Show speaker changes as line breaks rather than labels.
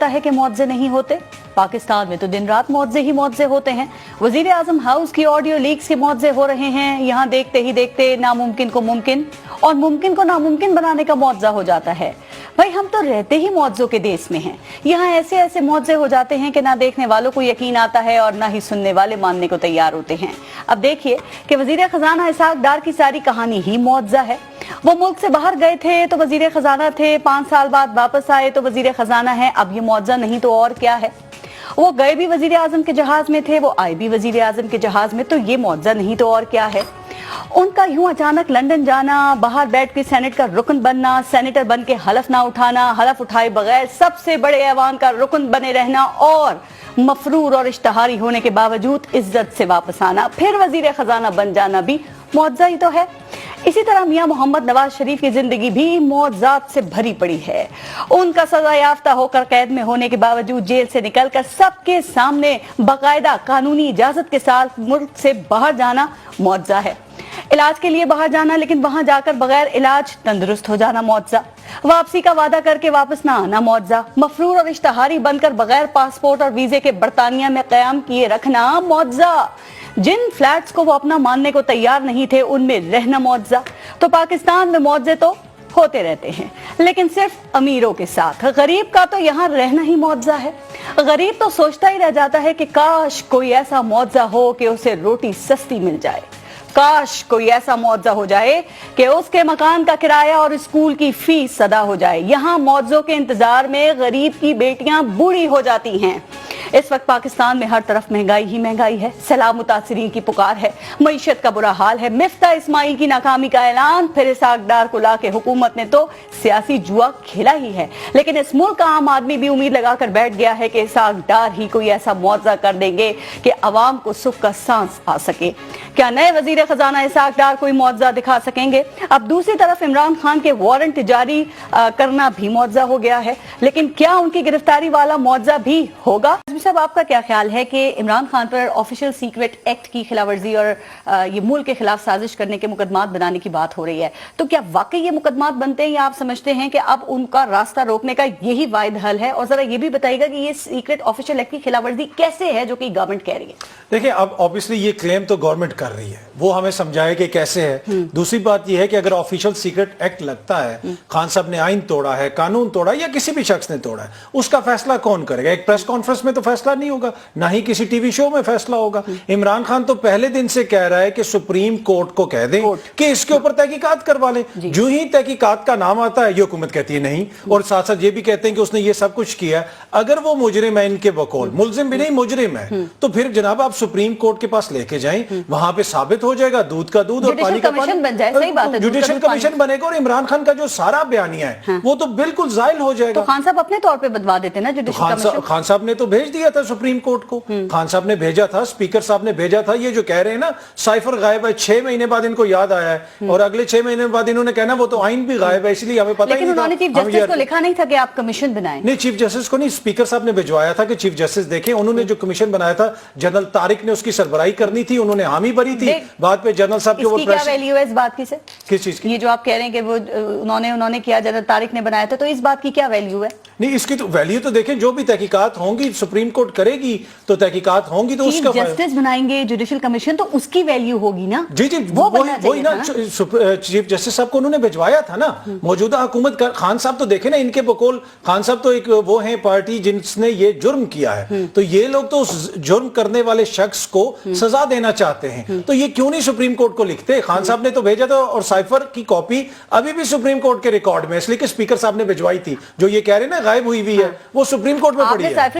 लगता है कि मुआवजे नहीं होते? पाकिस्तान में तो दिन रात मुआवजे ही मुआवजे होते हैं। वजीर आजम हाउस की ऑडियो लीक्स के मुआवजे हो रहे हैं। यहाँ देखते ही देखते नामुमकिन को मुमकिन और मुमकिन को नामुमकिन बनाने का मुआवजा हो जाता है। भाई हम तो रहते ही मुआवजों के देश में हैं। यहाँ ऐसे ऐसे मुआवजे हो जाते हैं कि ना देखने वालों को यकीन आता है और ना ही सुनने वाले मानने को तैयार होते हैं। अब देखिए कि वजीर खजाना इसाक डार की सारी कहानी ही मुआवजा है। वो मुल्क से बाहर गए थे तो वजीर खजाना थे, 5 साल बाद वापस आए तो वजीर खजाना है। अब ये मुआवजा नहीं तो और क्या है? वो गए भी वजीर आजम के जहाज में थे, वो आए भी वजीर आजम के जहाज में, तो ये मुआवजा नहीं तो और क्या है? उनका यूं अचानक लंदन जाना, बाहर बैठ के सेनेट का रुकन बनना, सेनेटर बन के हलफ ना उठाना, हलफ उठाए बगैर सबसे बड़े ऐवान का रुकन बने रहना और मफरूर और इश्तहारी होने के बावजूद इज्जत से वापस आना, फिर वजीर खजाना बन जाना भी मुआवजा ही तो है। इसी तरह मियां मोहम्मद नवाज शरीफ की जिंदगी भी मुआवजात से भरी पड़ी है। उनका सजा याफ्ता होकर कैद में होने के बावजूद जेल से निकलकर सबके सामने बाकायदा कानूनी इजाजत के साथ मुल्क से बाहर जाना मुआवजा है। इलाज के लिए बाहर जाना, लेकिन वहां जाकर बगैर इलाज तंदुरुस्त हो जाना मुआवजा। वापसी का वादा करके वापस ना आना मुआवजा। मफरूर और इश्तहारी बनकर बगैर पासपोर्ट और वीजे के बरतानिया में कयाम किए रखना मुआवजा। जिन फ्लैट्स को वो अपना मानने को तैयार नहीं थे उनमें रहना मुआवजा। तो पाकिस्तान में मुआवजे तो होते रहते हैं, लेकिन सिर्फ अमीरों के साथ। गरीब का तो यहाँ रहना ही मुआवजा है। गरीब तो सोचता ही रह जाता है कि काश कोई ऐसा मुआवजा हो कि उसे रोटी सस्ती मिल जाए, काश कोई ऐसा मुआवजा हो जाए कि उसके मकान का किराया और स्कूल की फीस अदा हो जाए। यहाँ मुआवजों के इंतजार में गरीब की बेटियां बूढ़ी हो जाती हैं। इस वक्त पाकिस्तान में हर तरफ महंगाई ही महंगाई है, सैलाब मुतासिरीन की पुकार है, मईशत का बुरा हाल है, मिफ्ता इस्माइल की नाकामी का ऐलान, फिर इसाक डार को लाके हुकूमत ने तो सियासी जुआ खेला ही है। लेकिन इस मुल्क का आम आदमी भी उम्मीद लगाकर बैठ गया है कि इसाक डार ही कोई ऐसा मुआवजा कर देंगे कि अवाम को सुख का सांस आ सके। क्या नए वजीर खजाना इसाक डार कोई मुआवजा दिखा सकेंगे? अब दूसरी तरफ इमरान खान के वारंट जारी करना भी मुआवजा हो गया है, लेकिन क्या उनकी गिरफ्तारी वाला मुआवजा भी होगा? साहब, आपका क्या ख्याल है कि इमरान खान पर ऑफिशियल सीक्रेट एक्ट की खिलाफवर्जी और ये मुल्क के खिलाफ साजिश करने के मुकदमात बनाने की बात हो रही है, तो क्या वाकई ये मुकदमात बनते हैं या आप समझते हैं कि अब उनका रास्ता रोकने का यही वाहिद हल है? और जरा ये भी बताइएगा कि ये सीक्रेट ऑफिशियल एक्ट की खिलाफवर्जी कैसे है जो कि गवर्नमेंट कह रही है?
देखिए, अब ऑब्वियसली ये क्लेम तो गवर्नमेंट कर रही है, वो हमें समझाए कि कैसे है। दूसरी बात ये है कि अगर ऑफिशियल सीक्रेट एक्ट लगता है, खान साहब ने आइन तोड़ा है, कानून तोड़ा या किसी भी शख्स ने तोड़ा है, उसका फैसला कौन करेगा? एक प्रेस कॉन्फ्रेंस में तो फैसला नहीं होगा, ना ही किसी टीवी शो में फैसला होगा। इमरान खान तो पहले दिन से कह रहा है कि सुप्रीम कोर्ट को कह दें कि इसके ऊपर तहकीकात करवा लें। जो ही तहकीकात का नाम आता है ये हुकूमत कहती है नहीं, और साथ साथ ये भी कहते हैं कि उसने ये सब कुछ किया। अगर वो मुजरिम है, इनके बकौल मुलजिम भी नहीं मुजरिम है, तो फिर जनाब आप सुप्रीम कोर्ट के पास लेके जाएं, वहां पे साबित हो जाएगा दूध का दूध और पानी का पानी
बन जाए। सही बात है,
जुडिशल कमीशन बनेगा और इमरान खान का जो सारा बयानिया है वो तो बिल्कुल जायल हो जाएगा।
तो खान साहब अपने तौर पे बदवा देते ना जुडिशल कमीशन।
खान साहब ने तो भेज दिया था सुप्रीम कोर्ट को, खान साहब ने भेजा था, स्पीकर साहब ने भेजा था। ये जो कह रहे हैं ना साइफर गायब है, 6 महीने बाद इनको याद आया है और अगले 6 महीने बाद इन्होंने कहना वो तो आइन भी गायब है, इसलिए हमें पता ही नहीं था।
लेकिन उन्होंने चीफ जस्टिस को लिखा नहीं था कि आप कमीशन बनाएं?
नहीं, चीफ जस्टिस को नहीं, स्पीकर साहब ने भिजवाया था कि चीफ जस्टिस देखें। उन्होंने जो कमीशन बनाया था, जनरल तारिक ने उसकी सरबराही करनी थी, उन्होंने हामी भरी थी। बाद पे जनरल साहब के वो
क्या वैल्यू है इस बात की? से
किस चीज की?
ये जो आप कह रहे हैं कि वो उन्होंने किया, जनरल तारिक ने बनाया था, तो इस बात की क्या वैल्यू है?
नहीं, इसकी तो वैल्यू तो देखें, जो भी तहकीकात होंगी सुप्रीम कोर्ट करेगी तो तहकीकात होंगी तो उसका
जस्टिस बनाएंगे जुडिशल कमिशन, तो उसकी वैल्यू होगी ना।
जी जी, वही ना चीफ जस्टिस साहब को उन्होंने भिजवाया था ना। मौजूदा हुकूमत खान साहब तो देखे ना, इनके बकौल खान साहब तो एक वो है पार्टी जिसने ये जुर्म किया है, तो ये लोग तो उस जुर्म करने वाले शख्स को सजा देना चाहते हैं, तो ये क्यों नहीं सुप्रीम कोर्ट को लिखते? खान साहब ने तो भेजा था और साइफर की कॉपी अभी भी सुप्रीम कोर्ट के रिकॉर्ड में, इसलिए कि स्पीकर साहब ने भिजवाई थी। जो ये कह रहे हैं ना गायब हुई है, वो सुप्रीम कोर्ट में पड़ी है।